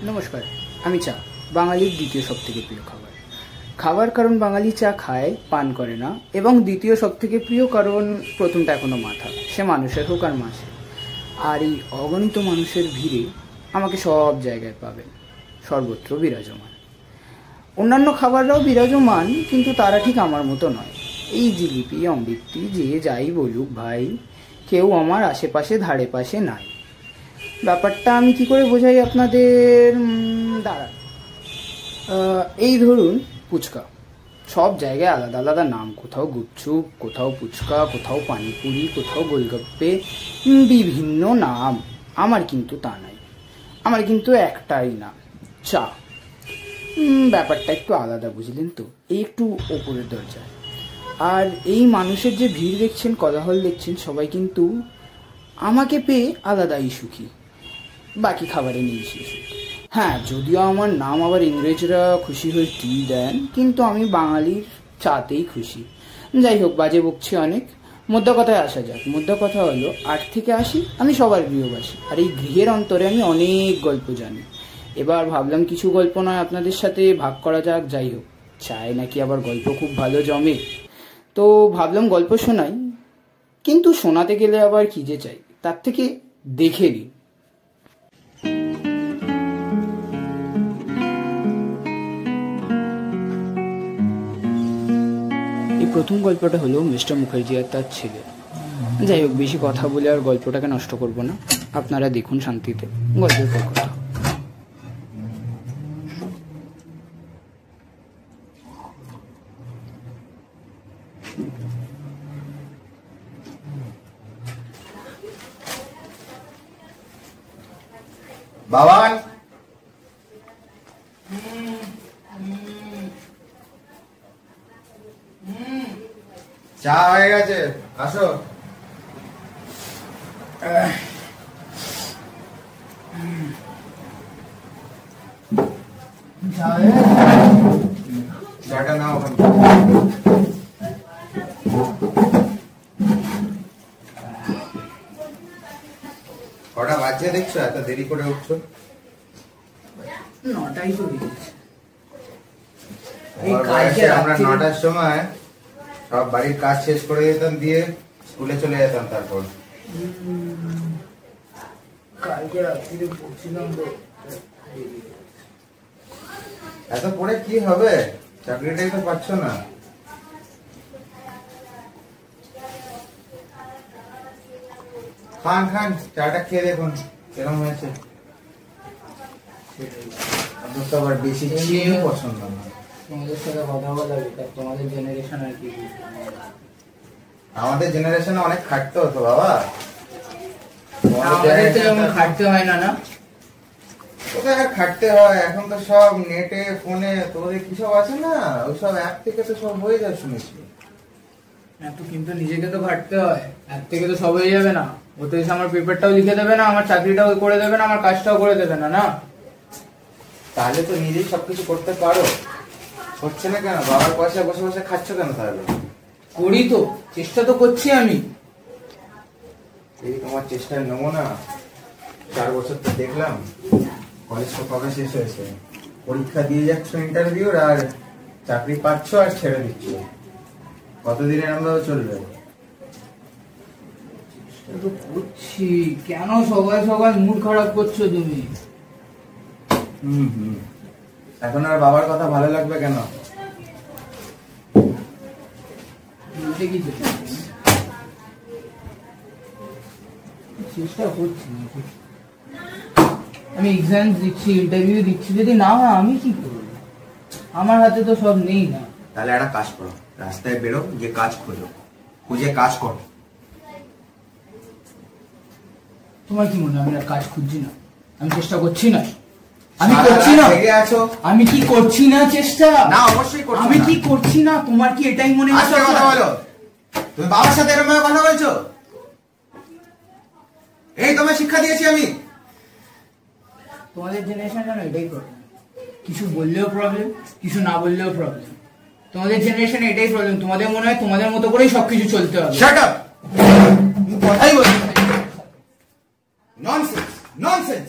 নমস্কার, আমি চা, বাঙালির দ্বিতীয় সবথেকে প্রিয় খাবার। খাবার কারণ বাঙালি চা খায়, পান করে না, এবং দ্বিতীয় সবথেকে প্রিয় কারণ প্রথমটা এখনো মাথা, সে মানুষের হোক আর মাসে। আর এই অগণিত মানুষের ভিড়ে আমাকে সব জায়গায় পাবেন, সর্বত্র বিরাজমান। অন্যান্য খাবাররাও বিরাজমান, কিন্তু তারা ঠিক আমার মতো নয়। এই জিলিপি, অমৃতি, যে যাই বলুক ভাই, কেউ আমার আশেপাশে ধারে পাশে নাই। ব্যাপারটা আমি কি করে বোঝাই আপনাদের? দাঁড়ান, এই ধরুন ফুচকা, সব জায়গায় আলাদা আলাদা নাম, কোথাও গুপচুপ, কোথাও ফুচকা, কোথাও পানিপুরি, কোথাও গোলগাপ্পে, বিভিন্ন নাম। আমার কিন্তু তা নাই, আমার কিন্তু একটাই নাম, চা। ব্যাপারটা একটু আলাদা, বুঝলেন তো? এই একটু ওপরের দরজায়। আর এই মানুষের যে ভিড় দেখছেন, কোলাহল দেখছেন, সবাই কিন্তু আমাকে পেয়ে আলাদাই সুখী, বাকি খাবারে নেই সে সুখ। হ্যাঁ, যদিও আমার নাম আবার ইংরেজরা খুশি হয়ে টি দেন, কিন্তু আমি বাঙালির চাতেই খুশি। যাই হোক, বাজে বকছি অনেক, মোদ্দা কথায় আসা যাক। মোদ্দা কথা হলো, 8 থেকে 80 আমি সবার গৃহবাসী, আর এই গৃহের অন্তরে আমি অনেক গল্প জানি। এবার ভাবলাম কিছু গল্প নয় আপনাদের সাথে ভাগ করা যাক। যাই হোক, চায় নাকি আবার গল্প খুব ভালো জমে, তো ভাবলাম গল্প শোনাই। কিন্তু শোনাতে গেলে আবার কি যে চাই, তার থেকে দেখে নিন। এই প্রথম গল্পটা হলো মিস্টার মুখার্জি আর তার ছেলে। যাই হোক, বেশি কথা বলে আর গল্পটাকে নষ্ট করব না, আপনারা দেখুন শান্তিতে। গল্পের পর কথা। বাবান, চা হয়ে গেছে, আসো। চাটা নাও ওখান থেকে। কটা বাজছে দেখছো? এত দেরি করে উঠছো? 9টাই তো বেজেছে। আমরা 9টার সময় সব বাড়ির কাজ শেষ করে যেতাম, দিয়ে স্কুলে চলে যেতাম। তারপর কালকে রাত্রিরে পড়ছিলাম তো। এত পড়ে কি হবে? চাকরিটাই তো পাচ্ছ না। খান খান, চাটা খেয়ে দেখুন কেরম হয়েছে। আপনার তো আবার বেশি চিনি পছন্দ না। তোমাদের সাথে কথা বলা বেকার, তোমাদের জেনারেশন আর কি। আমাদের জেনারেশনে অনেক খাটতে হতো বাবা। আমাদের তো এমন খাটতে হয় না। না, কোথায় আর খাটতে হয়? এখন তো সব নেটে, ফোনে, তোদের কি সব আছে না, ওইসব অ্যাপ থেকে তো সব হয়ে যায় শুনেছি। তো কিন্তু নিজেকে তো খাটতে হয়, এক থেকে তো সব হয়ে যাবে না। ও তো এসে আমার পেপারটাও লিখে দেবে না, আমার চাকরিটাও করে দেবে না, আমার কাজটাও করে দেবে না। না, তাহলে তো নিজেই সবকিছু করতে পারো। হচ্ছে না কেন? বাবার পয়সা বসে বসে খাচ্ছ কেন? তাহলে করি তো, চেষ্টা তো করছি আমি। এই তোমার চেষ্টার নমুনা 4 বছর তো দেখলাম। কলেজ তো কবে শেষ হয়েছে? পরীক্ষা দিয়ে যাচ্ছ, ইন্টারভিউ, আর চাকরি পাচ্ছ আর ছেড়ে দিচ্ছ। কতদিন এরকম ভাবে চলবে? তো করছি, কেন সকাল সকাল মুড খারাপ করছো তুমি? এখন আর বাবার কথা ভালো লাগবে কেন? চেষ্টা করছি, আমি এক্সাম দিচ্ছি, ইন্টারভিউ দিচ্ছি, যদি না হয় আমি কি করবো? আমার হাতে তো সব নেই না। তাহলে একটা কাজ করো, রাস্তায় বেরো, যে কাজ খোঁজো, খুঁজে কাজ করো। তোমার কি মনে হয় আমি আর কাজ খুঁজছি না? আমি চেষ্টা করছি না? আমি করছি না? আমি কি করছি না চেষ্টা? না, অবশ্যই করছি। আমি কি করছি না? তোমার কি এটাই মনে হচ্ছে? কথা বলো, তুমি বাবার সাথে এরকম ভাবে কথা বলছো? এই তোমায় শিক্ষা দিয়েছি আমি। তোমাদের জেনারেশন জানো এটাই প্রবলেম, কিছু বললেও প্রবলেম, কিছু না বললেও প্রবলেম। তোমাদের জেনারেশনে এটাই প্রবলেম, তোমাদের মনে হয় তোমাদের মতো করেই সবকিছু চলতে হবে। শাট আপ, কথাই বলছি। Nonsense, nonsense,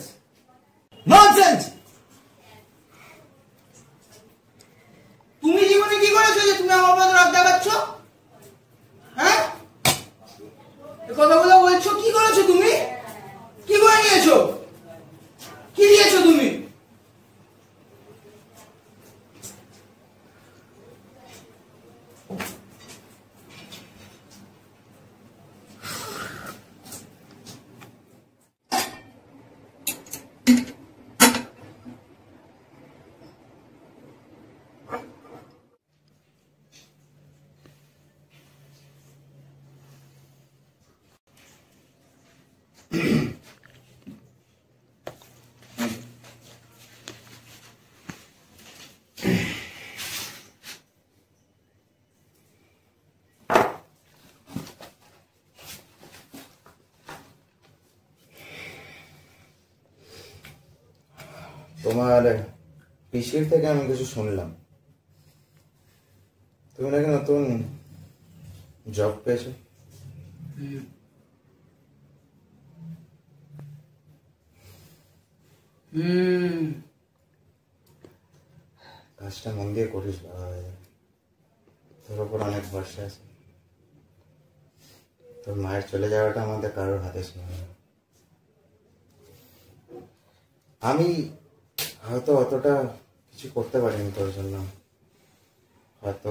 nonsense. তোমার পিসির থেকে আমি কিছু শুনলাম, তুমি নাকি নতুন জব পেয়েছো। কাজটা মন দিয়ে করিস বাবা, তোর ওপর অনেক ভরসা আছে। তোর মায়ের চলে যাওয়াটা আমাদের কারোর হাতে ছিল না। আমি হয়তো অতটা কিছু করতে পারিনি তোর জন্য, হয়তো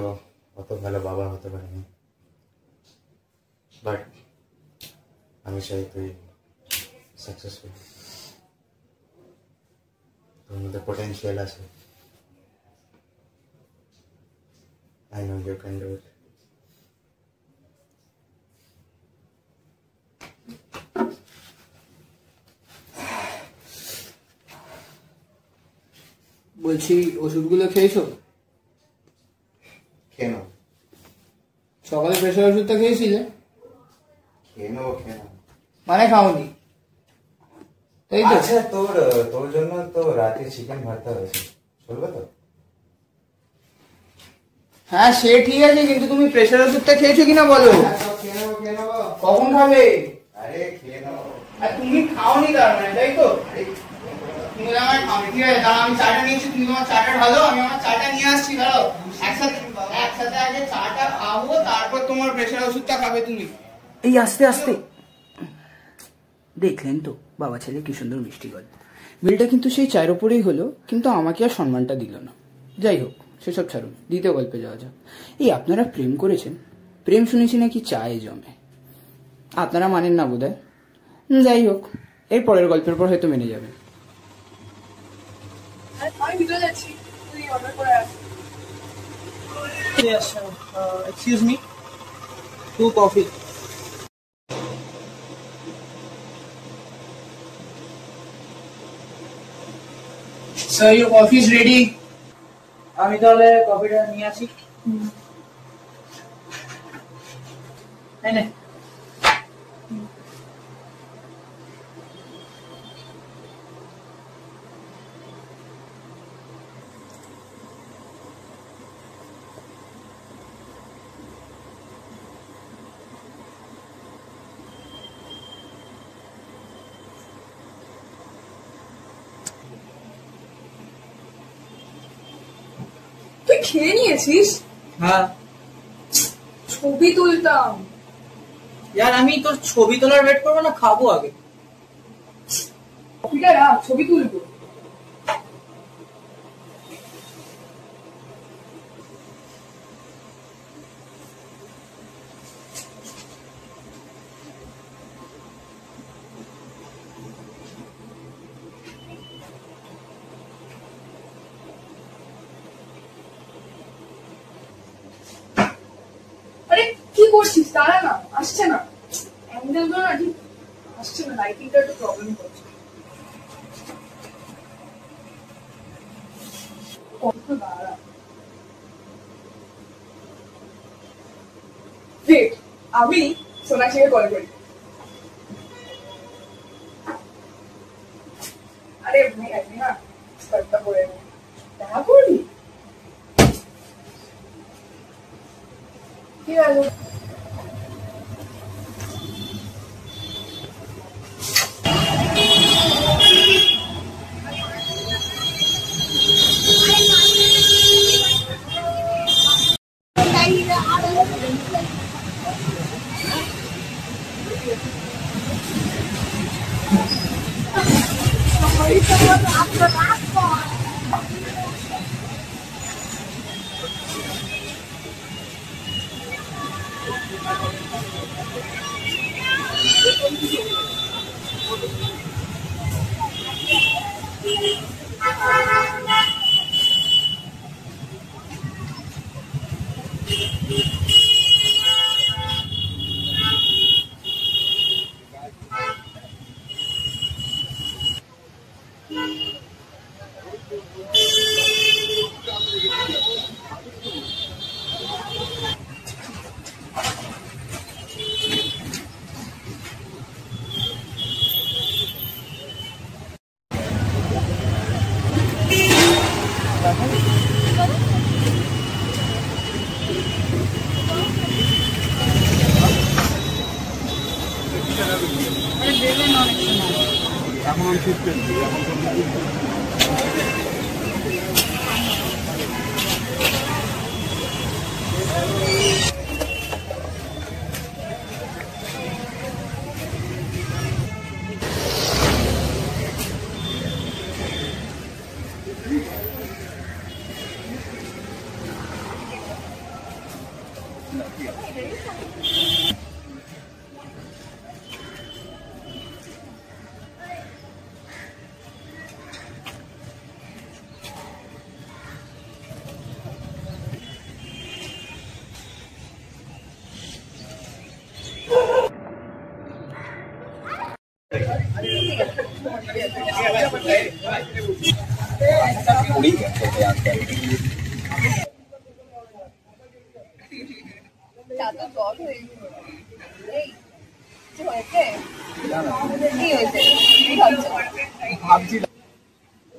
অত ভালো বাবা হতে পারিনি, বাট আমি চাই তুই সাকসেসফুল। তোর মধ্যে পোটেনশিয়াল আছে। I know you can do it. বলছি ওষুধগুলো খেয়েছো? কেন? সকালে প্রেশার ওষুধটা খেয়েছিলে? কেন? মানে খাওনি, তাই তো? আচ্ছা, তোর জন্য তো রাতে চিকেন ভর্তা হয়েছে, চলবে তো? হ্যাঁ সে ঠিক আছে, কিন্তু তুমি প্রেশার ওষুধটা খেয়েছো কিনা বলো। কখন খাবে? আরে খেয়ে নাও। আর তুমি খাওনি তার মানে, তাই তো? তুমি আমার খাবে, ঠিক আছে? দাঁড়াও, আমি চাটা নিয়েছি, তুমি তোমার চাটা ঢালো, আমি আমার চাটা নিয়ে আসছি। দাঁড়াও, একসাথে আগে চাটা খাবো, তারপর তোমার প্রেশার ওষুধটা খাবে তুমি। এই আস্তে আস্তে। দেখলেন তো বাবা ছেলে কি সুন্দর মিষ্টি গল্প। বিলটা কিন্তু সেই চায়ের ওপরেই হলো, কিন্তু আমাকে আর সম্মানটা দিল না। যাই হোক, সেসব ছাড়ুন, দ্বিতীয় গল্পে যাওয়া যাক। এই আপনারা প্রেম করেছেন? প্রেম শুনেছি নাকি চায়ে জমে, আপনারা মানেন না বোধহয়। যাই হোক, এর পরের গল্পের পর হয়তো মেনে যাবেন। Excuse me, 2 coffee. Sir, your coffee is ready. আমি তাহলে কফিটা নিয়ে আসি। এই নে। তুই খেয়ে নিয়েছিস? হ্যাঁ। ছবি তুলতাম। यार আমি তোর ছবি তোলার ওয়েট করবো না, খাবো আগে। কফিটা রাখ, ছবি তুলবো। আরে কি করছিস? তারা না আসছে না, অ্যাঙ্গেল গুলো না ঠিক আসছে না, লাইটিংটা একটু প্রবলেম করছে। কত দাঁড়া, ওয়েট, আমি সোনাক্ষীকে কল করি। আরে ভাই আমি না স্কার্টটা পরে দেখা করবি? কি হলো?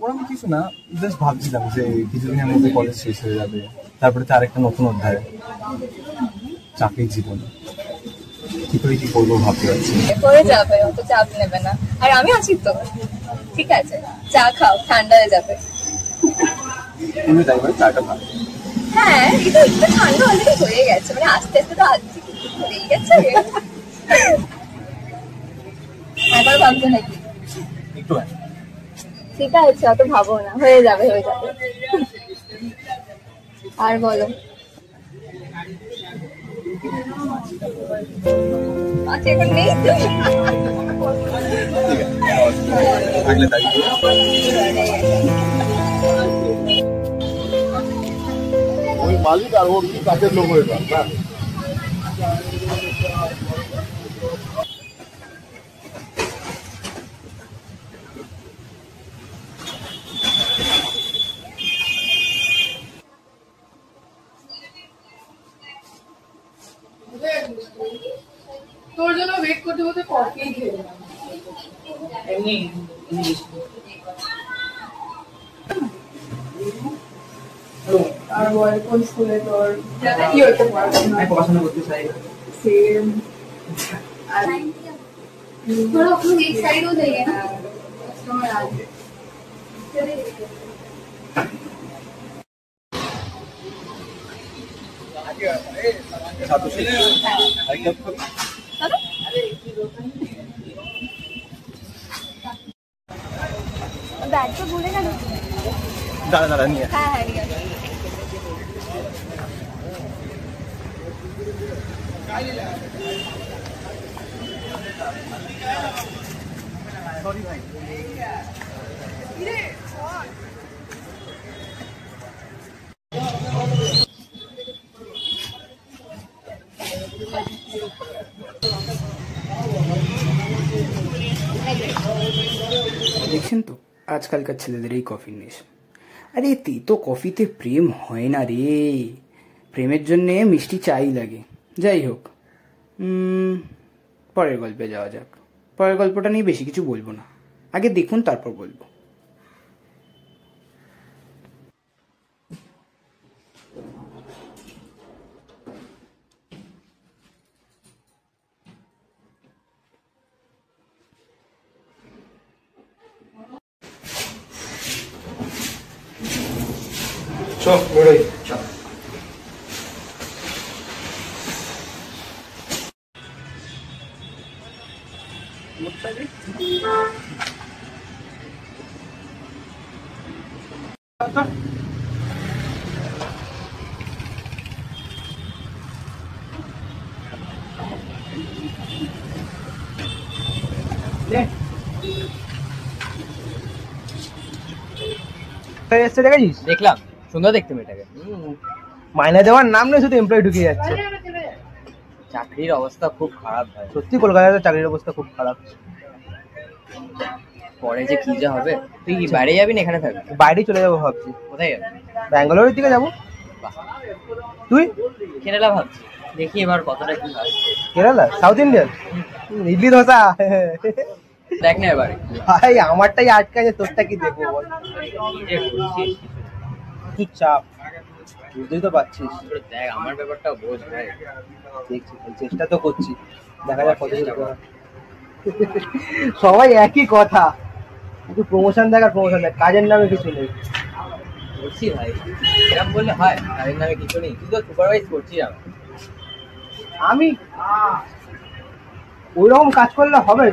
ওরকম কিছু না, জাস্ট ভাবছিলাম যে কিছুদিনের মধ্যে কলেজ শেষ হয়ে যাবে, তারপরে তো আরেকটা নতুন অধ্যায়, চাকরির জীবন। কি করে কি করবো ভাবতে পারছি। করে যাবে, অত চাপ নেবে না, আর আমি আছি তো। ঠিক আছে, চা খাও, ঠান্ডা হয়ে যাবে। তুমি তাই মানে চাটা ভালো। হ্যাঁ, এটা একটু ঠান্ডা অলরেডি হয়ে গেছে, মানে আস্তে আস্তে তো আজ হয়ে গেছে। একবার ভাবছো নাকি? একটু ঠিক আছে, অত ভাবো না, হয়ে যাবে হয়ে যাবে। আর বলো। আচ্ছা, এখন নেই তো? থাকলে তাই। ওই মালিক আর ওর কি কাজের লোক হয়ে যান না। তোর জন্য ওয়েট করতে করতে কফিই খেয়ে নিলাম। এমনি আর বল, কোন স্কুলে তোর কি হতে পারবে না? আমি পড়াশোনা করতে চাই। সেম। আর थोड़ा अपनी एक साइड हो जाइए ना। कस्टमर आ गए। बैग तो भूलेगा ना? দাঁড়া দাঁড়া নিয়ে हाँ हाँ लिया। দেখছেন তো আজকালকার ছেলেদের এই কফির নেশা। আরে তো কফিতে প্রেম হয় না রে, প্রেমের জন্যে মিষ্টি চাই লাগে। যাই হোক, পরের গল্পে যাওয়া যাক। পরের গল্পটা নিয়ে বেশি কিছু বলবো না, আগে দেখুন তারপর বলবো। চল বেরোই। চল। এসছে দেখেছিস? দেখলাম, সুন্দর দেখতে মেয়েটাকে। মাইনে দেওয়ার নাম নেই, শুধু এমপ্লয় ঢুকে যাচ্ছে। চাকরির অবস্থা খুব খারাপ ভাই। সত্যি কলকাতাতে চাকরির অবস্থা খুব খারাপ। পরে যে কি যা হবে। তুই কি বাইরে যাবি না এখানে থাকবি? বাইরে চলে যাবো ভাবছি। কোথায় যাবি? ব্যাঙ্গালোরের দিকে যাবো। বাহ। তুই? কেরালা ভাবছি, দেখি এবার কতটা কি হয়। কেরালা? South Indian? ইডলি ধোসা। দেখ না এবার। ভাই আমারটাই আটকে আছে, তোরটা কি দেখবো বল। কি যে করছিস? প্রচুর চাপ, বুঝতেই তো পারছিস। দেখ আমার ব্যাপারটা বোঝ ভাই। দেখছি, চেষ্টা তো করছি, দেখা যাক কত দূর হয়। সবাই একই কথা, কিন্তু প্রমোশন দেখ আর প্রমোশন দেখ, কাজের নামে কিছু নেই। করছি ভাই, এরকম বললে হয়? কাজের নামে কিছু নেই, তুই তো সুপারভাইজ করছিস। আমি ওইরকম কাজ করলে হবে?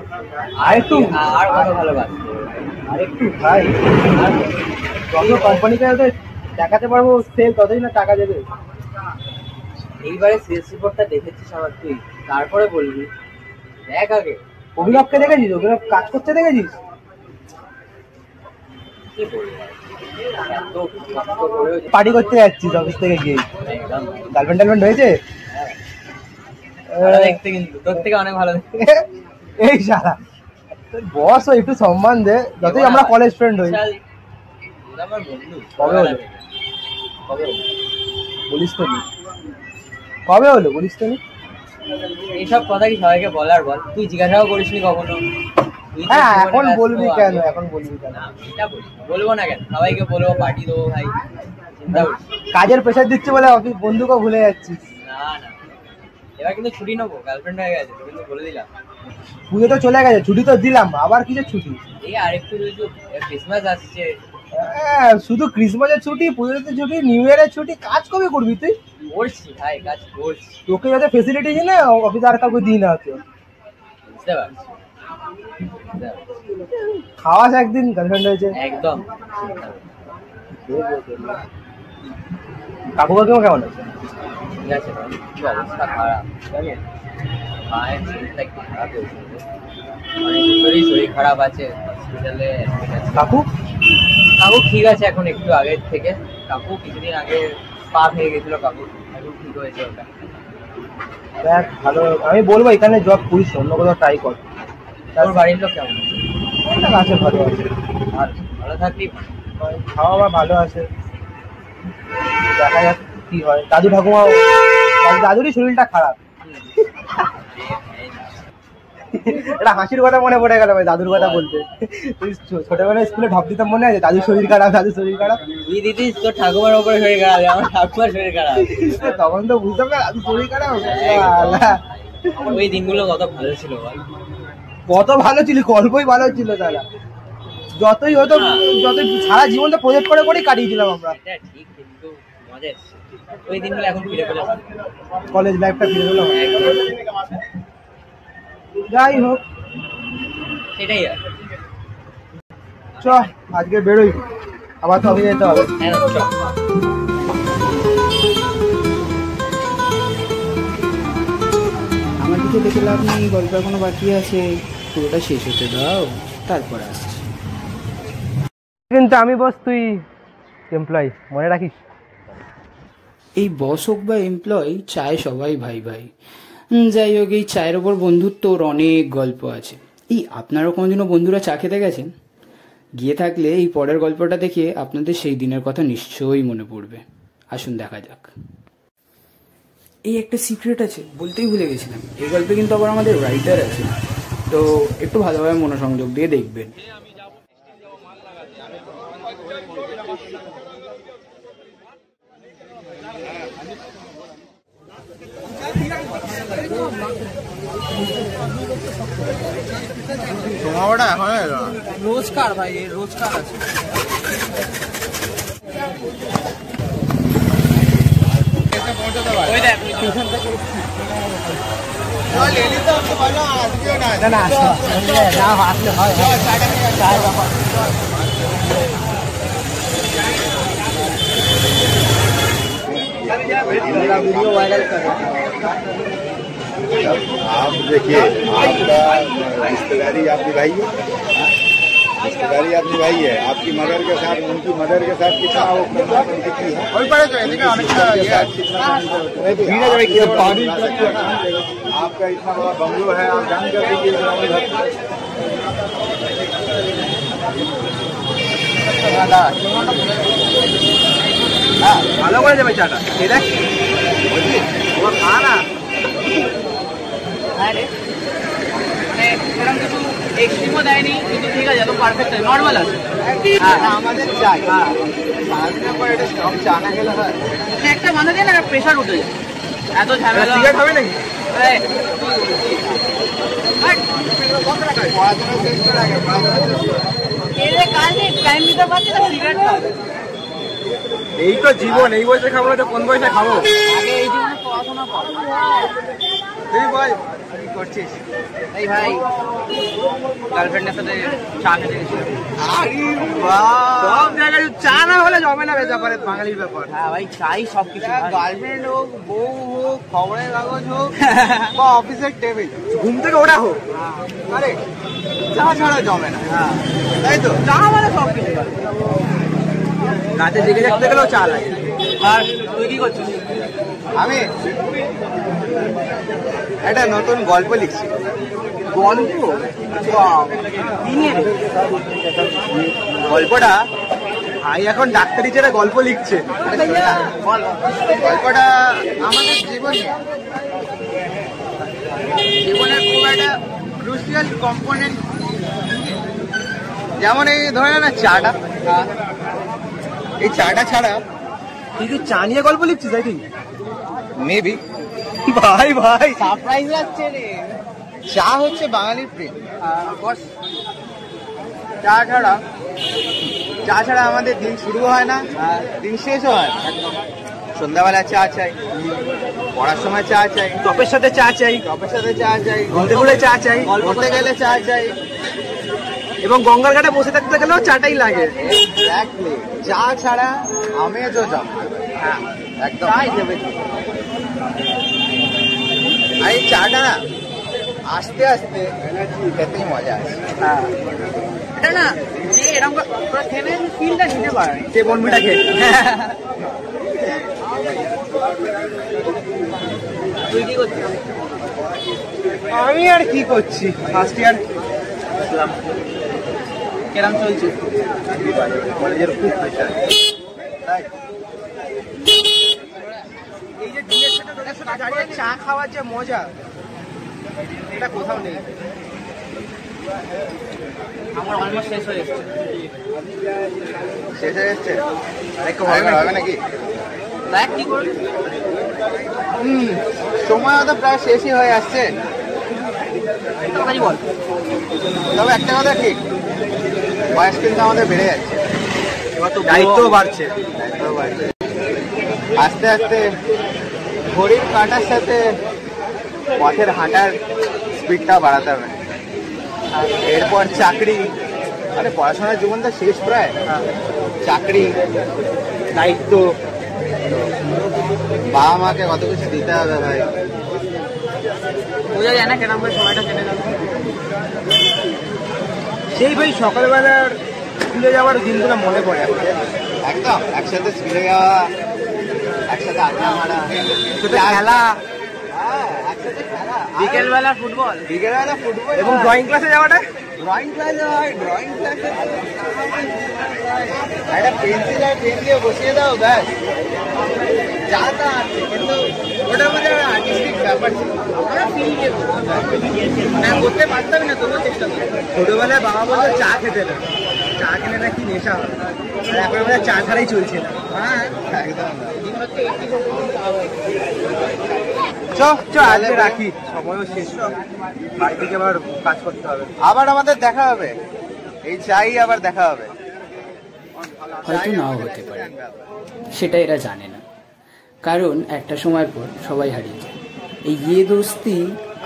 আরেকটু আর ভালো ভালো কাজ, আরেকটু ভাই, আর যত কোম্পানিকে ওদের দেখাতে পারবো সেল, ততই না টাকা দেবে। এইবারে সেলস রিপোর্টটা দেখেছিস আমার তুই, তারপরে বলবি। দেখ আগে অভিনবকে দেখেছিস? অভিনব কাজ করতে দেখেছিস? কি বলবো, এত কষ্ট করেও যে- পার্টি করতে যাচ্ছিস অফিস থেকে গিয়ে? একদম গার্লফ্রেন্ড টালফ্রেন্ড হয়েছে? ভালো দেখতে, কিন্তু তোর থেকে অনেক ভালো দেখতে। এই সারা বস, ও একটু সম্মান দে, যতই আমরা কলেজ ফ্রেন্ড হই। বিশাল, ওরা আমার বন্ধু। কবে হলো? কবে হলো বলিস তো নি? কবে হলো বলিস তো নি? এইসব কথা কি সবাইকে বলার বল? তুই জিজ্ঞাসাও করিসনি কখনো। তুই তো হ্যাঁ, জীবনে এখন ব্যস্ত, বলবি কেন? এখন বলবি কেন? না, এটা বলবো না কেন? সবাইকে বলবো পার্টি দেবো ভাই, চিন্তা করিস কাজের প্রেশার দিচ্ছে বলে অফিস বন্ধুকেও ভুলে যাচ্ছিস। না না, এবার কিন্তু ছুটি নেবো, গার্লফ্রেন্ড হয়ে গেছে কিন্তু বলে দিলাম। পুজো তো চলে গেছে, ছুটি তো দিলাম, আবার কিসের ছুটি? এই আরেকটু ক্রিসমাস আসছে। হ্যাঁ, শুধু ক্রিসমাসের ছুটি, পুজোতে ছুটি, নিউ ইয়ারের ছুটি, কাজ কবে করবি তুই? করছি ভাই, কাজ করছি, তোকে যাতে ফেসিলিটি দিই না, অফিসে আর কাউকে দিই না হচ্ছে। বুঝতে পারছি। খাওয়াস একদিন, গার্লফ্রেন্ড হয়েছে। একদম কাকু কাকিমা কেমন আছে? ঠিক আছে ভাই, কি অবস্থা খারাপ জানেন? মায়ের শরীরটা একটু খারাপ হয়েছে, অনেক শরীর খারাপ আছে, হসপিটালে অ্যাডমিট আছে। কাকু কাকু ঠিক আছে এখন, একটু আগের থেকে। কাকু কিছুদিন আগে পা ভেঙে গেছিল, কাকু এখন ঠিক হয়েছে ওটা। দেখ ভালো, আমি বলবো এখানে জব করিস, অন্য কোথাও ট্রাই কর। তোর বাড়ির লোক কেমন আছে? ঠিকঠাক আছে, ভালো আছে। ভালো, ভালো থাকলেই ভালো। খাওয়া বা ভালো আছে, দেখা যাক কি হয়। দাদু ঠাকুমা, দাদুরই শরীরটা খারাপ। এটা হাসির কথা মনে পড়ে গেল ভাই, দাদুর কথা বলতে। তুই ছোটবেলায় স্কুলে ঢপ দিতাম, মনে আছে? দাদুর শরীর খারাপ, দাদুর শরীর খারাপ। তুই দিদিস তোর ঠাকুমার উপরে শরীর খারাপ, আমার ঠাকুমার শরীর খারাপ। তখন তো বুঝতাম না দাদুর শরীর খারাপ। ওই দিনগুলো কত ভালো ছিল বল। কত ভালো ছিল, গল্পই ভালো ছিল তারা। যতই হতো, যতই সারা জীবনটা প্রজেক্ট করে করেই কাটিয়েছিলাম আমরা। এটা ঠিক, কিন্তু মজা এসছে ওই দিনগুলো, এখন ফিরে পেলে কলেজ লাইফটা ফিরে পেলাম। যাই হোক, সেটাই আর। চ আজকে বেরোই, আবার তো অফিসে যেতে হবে। হ্যাঁ, চল। আমার দিকে দেখে লাভ নেই, গল্প এখনো বাকি আছে, পুরোটা শেষ হতে দাও, তারপরে আসছি। কিন্তু আমি বস, তুই এমপ্লয়ি, মনে রাখিস। এই বস হোক বা এমপ্লয়, চায় সবাই ভাই ভাই। যাই হোক, এই চায়ের ওপর বন্ধুত্বর অনেক গল্প আছে। এই আপনারও কোনোদিনও বন্ধুরা চা খেতে গেছেন? গিয়ে থাকলে এই পরের গল্পটা দেখে আপনাদের সেই দিনের কথা নিশ্চয়ই মনে পড়বে। আসুন দেখা যাক। এই একটা সিক্রেট আছে, বলতেই ভুলে গেছিলাম। এই গল্পে কিন্তু আবার আমাদের রাইটার আছে, তো একটু ভালোভাবে মনোসংযোগ দিয়ে দেখবেন। রোজকার ভাই, রোজকার আছে। ওই দেখ টিউশন থেকে না না, না আসলে হয়। वीडियो वायरल कर रहे हैं। आप देखिए, आपका रिश्तेदारी आप निभाइए, रिश्तेदारी आप निभाइए। आपकी मदर के साथ, उनकी मदर के साथ कितना वो की है, आपका इतना बड़ा बंगलो है, आप जान कर दीजिए। ভালো করে দেবে চাটা, এই দেখ খা না। এরকম কিছু এক্সট্রিমও দেয়নি, কিন্তু ঠিক আছে, একদম পারফেক্ট আছে, নর্মাল আছে। আমাদের চাই একটা বাঁধা দিয়ে না প্রেশার উঠে যায়, এত ঝামেলা। সিগারেট হবে নাকি? টাইম দিতে পারছি না, সিগারেট খাবে। এই তো জীবন, এই বয়সে খাবো না তো কোন বয়সে খাবো? আগে এই জীবনে পড়াশোনা কর। তুই বল কি করছিস? এই ভাই গার্লফ্রেন্ডের সাথে চা খেতে গেছিলাম। সব জায়গায় চা না হলে জমে না ব্যাপারে, বাঙালির ব্যাপার। হ্যাঁ ভাই, চাই সব কিছু। গার্লফ্রেন্ড হোক, বউ হোক, খবরের কাগজ হোক বা অফিসের টেবিল, ঘুম থেকে ওঠা হোক, আরে চা ছাড়া জমে না। তাই তো, চা মানে সব কিছু। রাতে জেগে থাকতে গেলেও চা লাগে। আর তুই কি করছিস? আমি একটা নতুন গল্প লিখছি। গল্প? কি নিয়ে রে? গল্পটা ভাই এখন ডাক্তারি ছেড়ে গল্প লিখছে। বল। গল্পটা আমাদের জীবনের খুব একটা ক্রুশিয়াল কম্পোনেন্ট। যেমন এই ধরে না চাটা, এই চাটা ছাড়া তুই কি চা নিয়ে গল্প লিখছিস? I think maybe. ভাই ভাই সারপ্রাইজ লাগছে রে। চা হচ্ছে বাঙালির প্রেম। চা ছাড়া আমাদের দিন শুরু হয় না, দিন শেষও হয় না। সন্ধ্যাবেলা চা চাই, পড়ার সময় চা চাই, টপের সাথে চা চাই, ঘুরতে গেলে চা চাই, ঘুরতে গেলে চা চাই, এবং গঙ্গার ঘাটে বসে থাকতে গেলেও চাটাই লাগে। চা ছাড়া আমেজও জমে। হ্যাঁ একদম। আর এই চাটা না আস্তে আস্তে খেতেই মজা আছে। হ্যাঁ, এটা না যে এরকম থেমে ফিলটা নিতে পারে, সে বনবিটা খেয়ে। তুই কি করছিস? আমি আর কি করছি, ফার্স্ট ইয়ার কেরাম চলছে? কলেজের খুব প্রেশার। এই যে দিনের সাথে তোদের সাথে দাঁড়িয়ে চা খাওয়ার যে মজা, এটা কোথাও নেই। আমার অলমোস্ট শেষ হয়ে এসছে। শেষ হয়ে এসছে? আরেকটু হবে নাকি? দেখ কি করবি। সময় তো প্রায় শেষই হয়ে আসছে। তাড়াতাড়ি বল। তবে একটা কথা ঠিক, বয়স কিন্তু আমাদের বেড়ে যাচ্ছে, দায়িত্বও বাড়ছে। আস্তে আস্তে ঘড়ির কাঁটার সাথে পথের হাঁটার স্পিডটা বাড়াতে হবে। এরপর চাকরি, আরে পড়াশোনার জীবন তো শেষ প্রায়। চাকরি, দায়িত্ব, বাবা মাকে কত কিছু দিতে হবে ভাই। বোঝা যায় না কেন ভাই সময়টা কেটে গেল। সেই ভাই সকালবেলার স্কুলে যাওয়ার দিনগুলো মনে পড়ে একদম। একসাথে স্কুলে যাওয়া, একসাথে আড্ডা মারা, খেলা, একসাথে খেলা, বিকেলবেলা ফুটবল, এবং ড্রয়িং ক্লাসে যাওয়াটা। ড্রয়িং ক্লাসে একটা পেন্সিল আর পেন দিয়ে বসিয়ে দাও, ব্যাস যা তা আছে। কিন্তু ওটার মধ্যে একটা আর্টিস্টিক ব্যাপার ছিল, করতে পারতাম না, তবুও চেষ্টা করি। ছোটবেলায় বাবা বলতো চা খেতে না, চা খেলে না কি নেশা হয়, আর এখন আমরা চা ছাড়াই চলছে না। হ্যাঁ একদম। আজকে রাখি, সময়ও শেষ, বাড়ি থেকে আবার কাজ করতে হবে। আবার আমাদের দেখা হবে, এই চাই আবার দেখা হবে। হয়তো নাও হতে পারে, সেটা এরা জানে না, কারণ একটা সময়ের পর সবাই হারিয়ে যায়। এই ইয়ে দোস্তি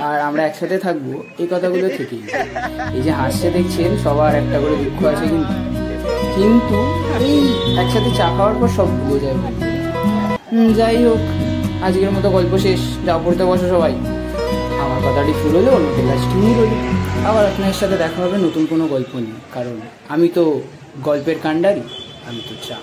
আর আমরা একসাথে থাকবো, এই কথাগুলো থেকেই যায়। এই যে হাসছে দেখছেন, সবার একটা করে দুঃখ আছে, কিন্তু এই একসাথে চা খাওয়ার পর সব ভুলে যায়। যাই হোক, আজকের মতো গল্প শেষ, যা পড়তে বসো সবাই। আমার কথাটি ফুল হলো, নোটের গাছটি রইল। আবার আপনার সাথে দেখা হবে নতুন কোনো গল্প নিয়ে, কারণ আমি তো গল্পের কাণ্ডারি, আমি তো চা।